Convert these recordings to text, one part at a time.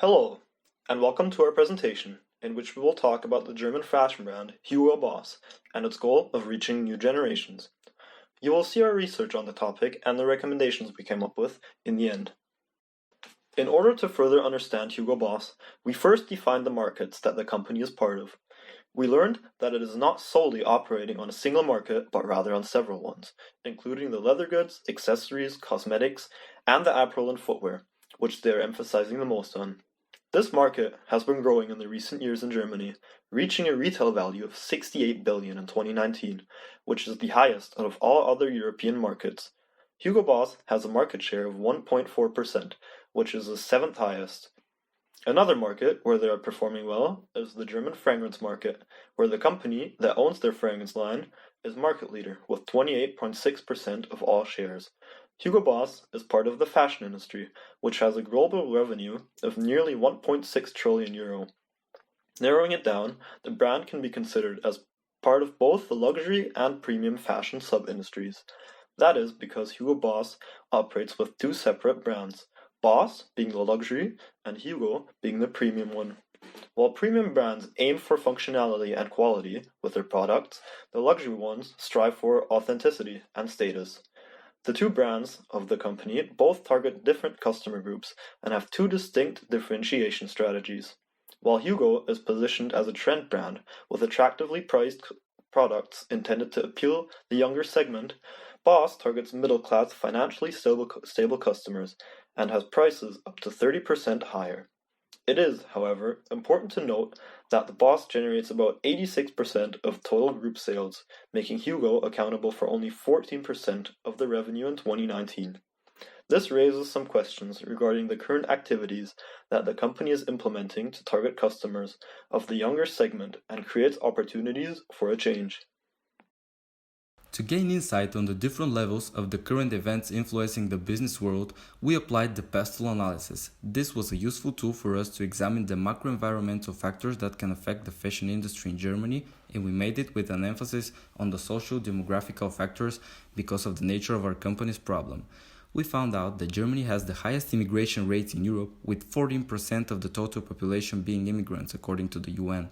Hello, and welcome to our presentation, in which we will talk about the German fashion brand Hugo Boss and its goal of reaching new generations. You will see our research on the topic and the recommendations we came up with in the end. In order to further understand Hugo Boss, we first defined the markets that the company is part of. We learned that it is not solely operating on a single market, but rather on several ones, including the leather goods, accessories, cosmetics, and the apparel and footwear, which they are emphasizing the most on. This market has been growing in the recent years in Germany, reaching a retail value of 68 billion in 2019, which is the highest out of all other European markets. Hugo Boss has a market share of 1.4%, which is the seventh highest. Another market where they are performing well is the German fragrance market, where the company that owns their fragrance line is market leader with 28.6% of all shares. Hugo Boss is part of the fashion industry, which has a global revenue of nearly 1.6 trillion euro. Narrowing it down, the brand can be considered as part of both the luxury and premium fashion sub-industries. That is because Hugo Boss operates with two separate brands, Boss being the luxury and Hugo being the premium one. While premium brands aim for functionality and quality with their products, the luxury ones strive for authenticity and status. The two brands of the company both target different customer groups and have two distinct differentiation strategies. While Hugo is positioned as a trend brand with attractively priced products intended to appeal the younger segment, Boss targets middle-class, financially stable customers and has prices up to 30% higher. It is, however, important to note that the Boss generates about 86% of total group sales, making Hugo accountable for only 14% of the revenue in 2019. This raises some questions regarding the current activities that the company is implementing to target customers of the younger segment and creates opportunities for a change. To gain insight on the different levels of the current events influencing the business world, we applied the pestle analysis. This was a useful tool for us to examine the macro-environmental factors that can affect the fashion industry in Germany, and we made it with an emphasis on the social-demographical factors because of the nature of our company's problem. We found out that Germany has the highest immigration rate in Europe, with 14% of the total population being immigrants, according to the UN.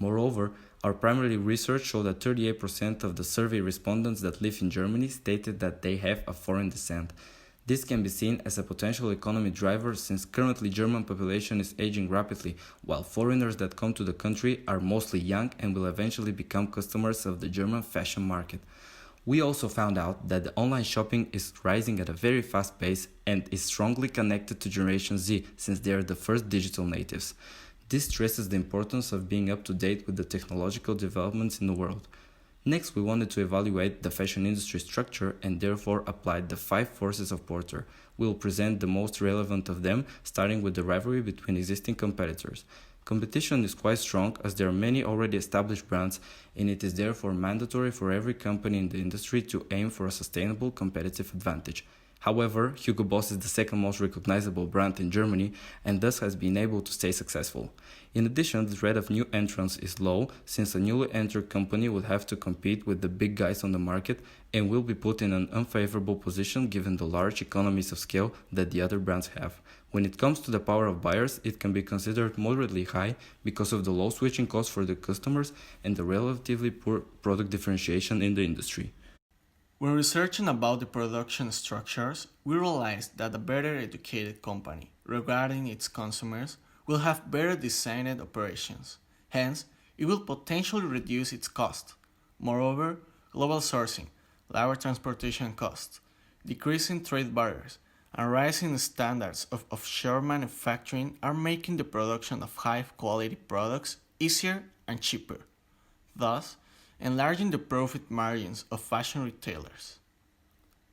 Moreover, our primary research showed that 38% of the survey respondents that live in Germany stated that they have a foreign descent. This can be seen as a potential economy driver since currently German population is aging rapidly, while foreigners that come to the country are mostly young and will eventually become customers of the German fashion market. We also found out that the online shopping is rising at a very fast pace and is strongly connected to Generation Z since they are the first digital natives. This stresses the importance of being up to date with the technological developments in the world. Next, we wanted to evaluate the fashion industry structure and therefore applied the 5 forces of Porter. We will present the most relevant of them, starting with the rivalry between existing competitors. Competition is quite strong as there are many already established brands, and it is therefore mandatory for every company in the industry to aim for a sustainable competitive advantage. However, Hugo Boss is the second most recognizable brand in Germany and thus has been able to stay successful. In addition, the threat of new entrants is low since a newly entered company will have to compete with the big guys on the market and will be put in an unfavorable position given the large economies of scale that the other brands have. When it comes to the power of buyers, it can be considered moderately high because of the low switching costs for the customers and the relatively poor product differentiation in the industry. When researching about the production structures, we realized that a better educated company regarding its consumers will have better designed operations. Hence, it will potentially reduce its cost. Moreover, global sourcing, lower transportation costs, decreasing trade barriers, and rising standards of offshore manufacturing are making the production of high-quality products easier and cheaper, thus enlarging the profit margins of fashion retailers.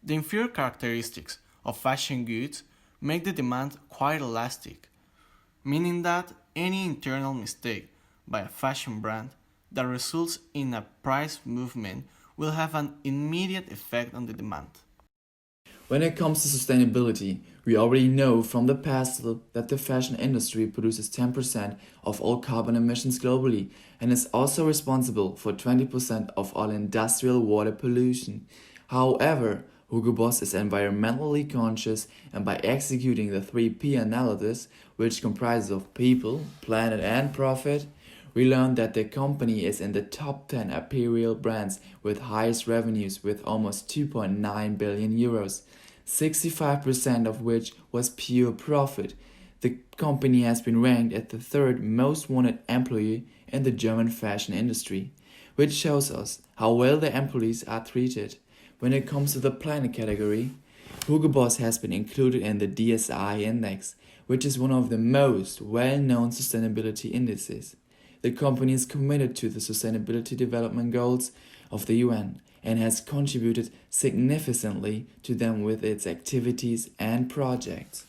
The inferior characteristics of fashion goods make the demand quite elastic, meaning that any internal mistake by a fashion brand that results in a price movement will have an immediate effect on the demand. When it comes to sustainability, we already know from the past that the fashion industry produces 10% of all carbon emissions globally and is also responsible for 20% of all industrial water pollution. However, Hugo Boss is environmentally conscious, and by executing the 3P analysis, which comprises of people, planet and profit, we learned that the company is in the top 10 apparel brands with highest revenues with almost 2.9 billion euros, 65% of which was pure profit. The company has been ranked as the third most wanted employee in the German fashion industry, which shows us how well the employees are treated. When it comes to the planet category, Hugo Boss has been included in the DSI index, which is one of the most well-known sustainability indices. The company is committed to the Sustainability Development Goals of the UN and has contributed significantly to them with its activities and projects.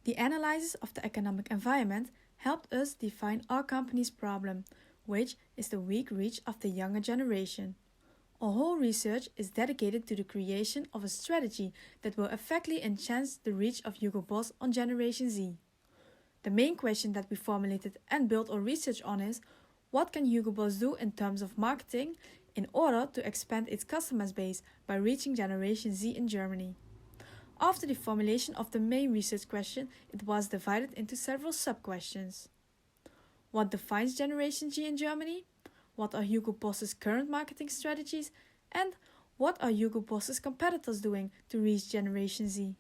The analysis of the economic environment helped us define our company's problem, which is the weak reach of the younger generation. Our whole research is dedicated to the creation of a strategy that will effectively enhance the reach of Hugo Boss on Generation Z. The main question that we formulated and built our research on is, what can Hugo Boss do in terms of marketing in order to expand its customer base by reaching Generation Z in Germany? After the formulation of the main research question, it was divided into several sub-questions. What defines Generation Z in Germany? What are Hugo Boss's current marketing strategies? And what are Hugo Boss's competitors doing to reach Generation Z?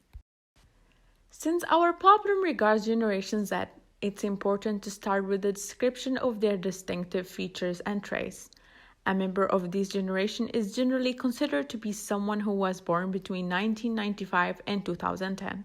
Since our problem regards Generation Z, it's important to start with a description of their distinctive features and traits. A member of this generation is generally considered to be someone who was born between 1995 and 2010.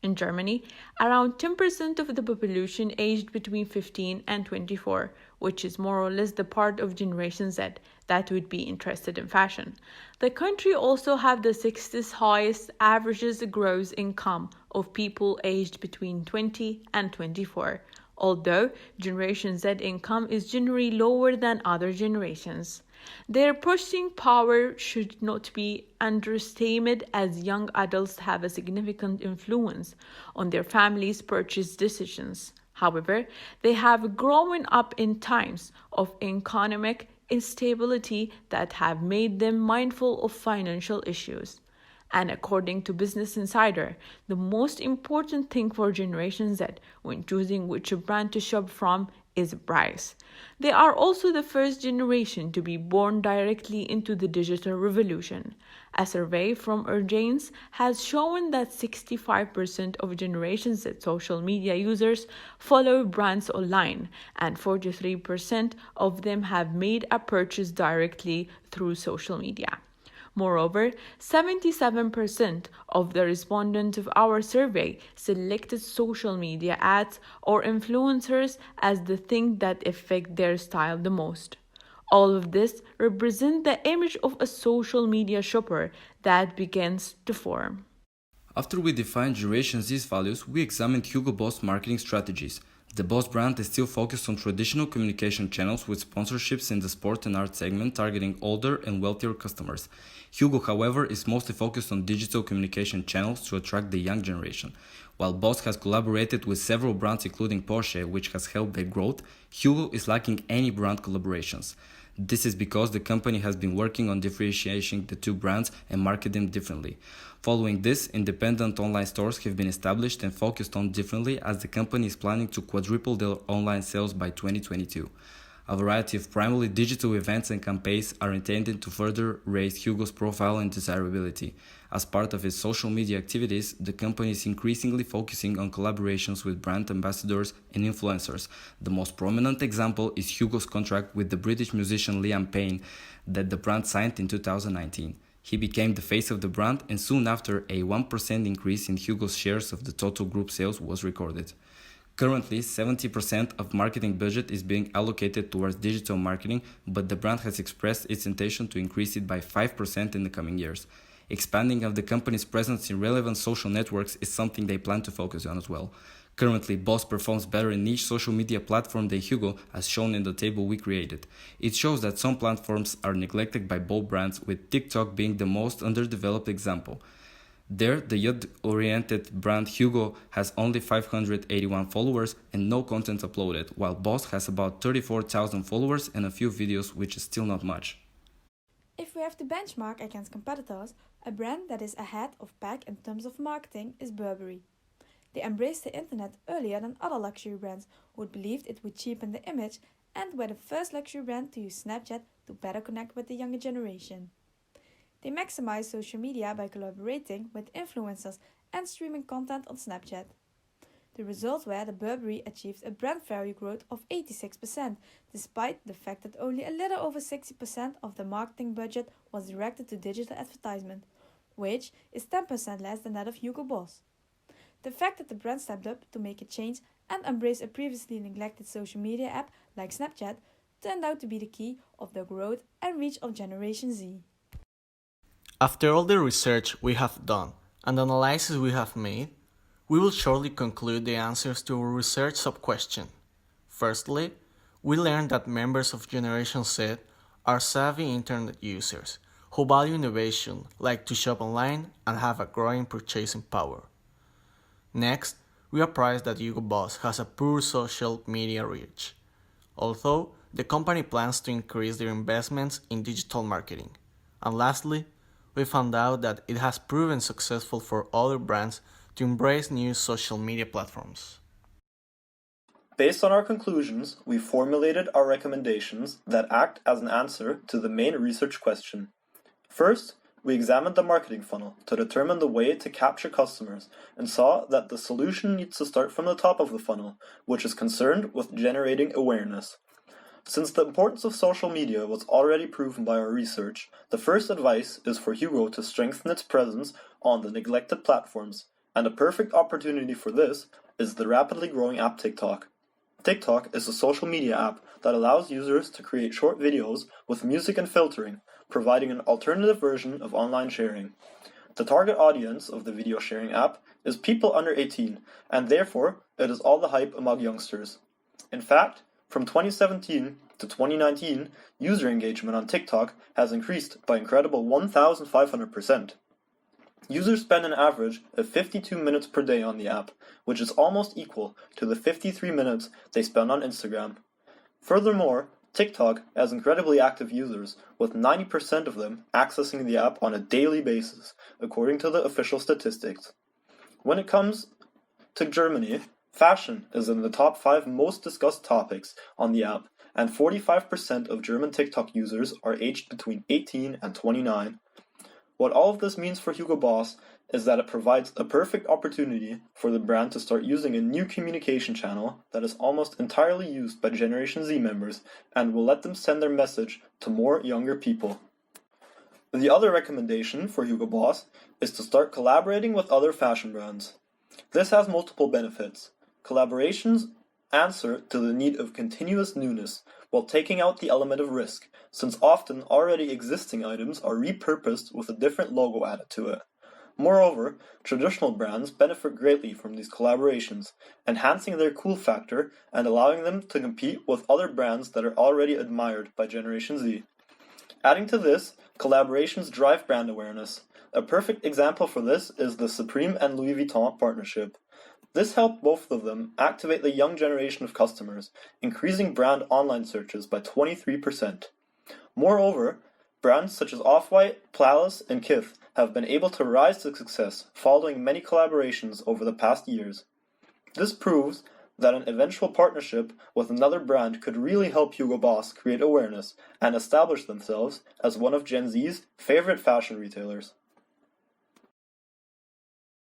In Germany, around 10% of the population aged between 15 and 24, which is more or less the part of Generation Z that would be interested in fashion. The country also has the sixth highest averages gross income of people aged between 20 and 24, although Generation Z income is generally lower than other generations. Their purchasing power should not be underestimated, as young adults have a significant influence on their families' purchase decisions. However, they have grown up in times of economic instability that have made them mindful of financial issues. And according to Business Insider, the most important thing for Generation Z when choosing which brand to shop from is price. They are also the first generation to be born directly into the digital revolution. A survey from Urjanes has shown that 65% of Generation Z social media users follow brands online, and 43% of them have made a purchase directly through social media. Moreover, 77% of the respondents of our survey selected social media ads or influencers as the thing that affect their style the most. All of this represents the image of a social media shopper that begins to form. After we defined Generation Z's values, we examined Hugo Boss marketing strategies. The Boss brand is still focused on traditional communication channels with sponsorships in the sport and art segment targeting older and wealthier customers. Hugo, however, is mostly focused on digital communication channels to attract the young generation. While Boss has collaborated with several brands including Porsche, which has helped their growth, Hugo is lacking any brand collaborations. This is because the company has been working on differentiating the two brands and market them differently. Following this, independent online stores have been established and focused on differently, as the company is planning to quadruple their online sales by 2022. A variety of primarily digital events and campaigns are intended to further raise Hugo's profile and desirability. As part of its social media activities, the company is increasingly focusing on collaborations with brand ambassadors and influencers. The most prominent example is Hugo's contract with the British musician Liam Payne that the brand signed in 2019. He became the face of the brand, and soon after, a 1% increase in Hugo's shares of the total group sales was recorded. Currently, 70% of marketing budget is being allocated towards digital marketing, but the brand has expressed its intention to increase it by 5% in the coming years. Expanding of the company's presence in relevant social networks is something they plan to focus on as well. Currently, Boss performs better in each social media platform than Hugo, as shown in the table we created. It shows that some platforms are neglected by both brands, with TikTok being the most underdeveloped example. There, the youth-oriented brand Hugo has only 581 followers and no content uploaded, while Boss has about 34,000 followers and a few videos, which is still not much. If we have to benchmark against competitors, a brand that is ahead of pack in terms of marketing is Burberry. They embraced the internet earlier than other luxury brands who believed it would cheapen the image and were the first luxury brand to use Snapchat to better connect with the younger generation. They maximize social media by collaborating with influencers and streaming content on Snapchat. The results were that Burberry achieved a brand value growth of 86%, despite the fact that only a little over 60% of the marketing budget was directed to digital advertisement, which is 10% less than that of Hugo Boss. The fact that the brand stepped up to make a change and embrace a previously neglected social media app like Snapchat turned out to be the key of the growth and reach of Generation Z. After all the research we have done and the analysis we have made, we will shortly conclude the answers to our research sub-question. Firstly, we learned that members of Generation Z are savvy internet users who value innovation, like to shop online, and have a growing purchasing power. Next, we apprised that Hugo Boss has a poor social media reach, although the company plans to increase their investments in digital marketing. And lastly, we found out that it has proven successful for other brands to embrace new social media platforms. Based on our conclusions, we formulated our recommendations that act as an answer to the main research question. First, we examined the marketing funnel to determine the way to capture customers and saw that the solution needs to start from the top of the funnel, which is concerned with generating awareness. Since the importance of social media was already proven by our research, the first advice is for Hugo to strengthen its presence on the neglected platforms, and a perfect opportunity for this is the rapidly growing app TikTok. TikTok is a social media app that allows users to create short videos with music and filtering, providing an alternative version of online sharing. The target audience of the video sharing app is people under 18, and therefore it is all the hype among youngsters. In fact, from 2017 to 2019, user engagement on TikTok has increased by incredible 1,500%. Users spend an average of 52 minutes per day on the app, which is almost equal to the 53 minutes they spend on Instagram. Furthermore, TikTok has incredibly active users, with 90% of them accessing the app on a daily basis, according to the official statistics. When it comes to Germany, fashion is in the top 5 most discussed topics on the app, and 45% of German TikTok users are aged between 18 and 29. What all of this means for Hugo Boss is that it provides a perfect opportunity for the brand to start using a new communication channel that is almost entirely used by Generation Z members and will let them send their message to more younger people. The other recommendation for Hugo Boss is to start collaborating with other fashion brands. This has multiple benefits. Collaborations answer to the need of continuous newness while taking out the element of risk, since often already existing items are repurposed with a different logo added to it. Moreover, traditional brands benefit greatly from these collaborations, enhancing their cool factor and allowing them to compete with other brands that are already admired by Generation Z. Adding to this, collaborations drive brand awareness. A perfect example for this is the Supreme and Louis Vuitton partnership. This helped both of them activate the young generation of customers, increasing brand online searches by 23%. Moreover, brands such as Off-White, Palace, and Kith have been able to rise to success following many collaborations over the past years. This proves that an eventual partnership with another brand could really help Hugo Boss create awareness and establish themselves as one of Gen Z's favorite fashion retailers.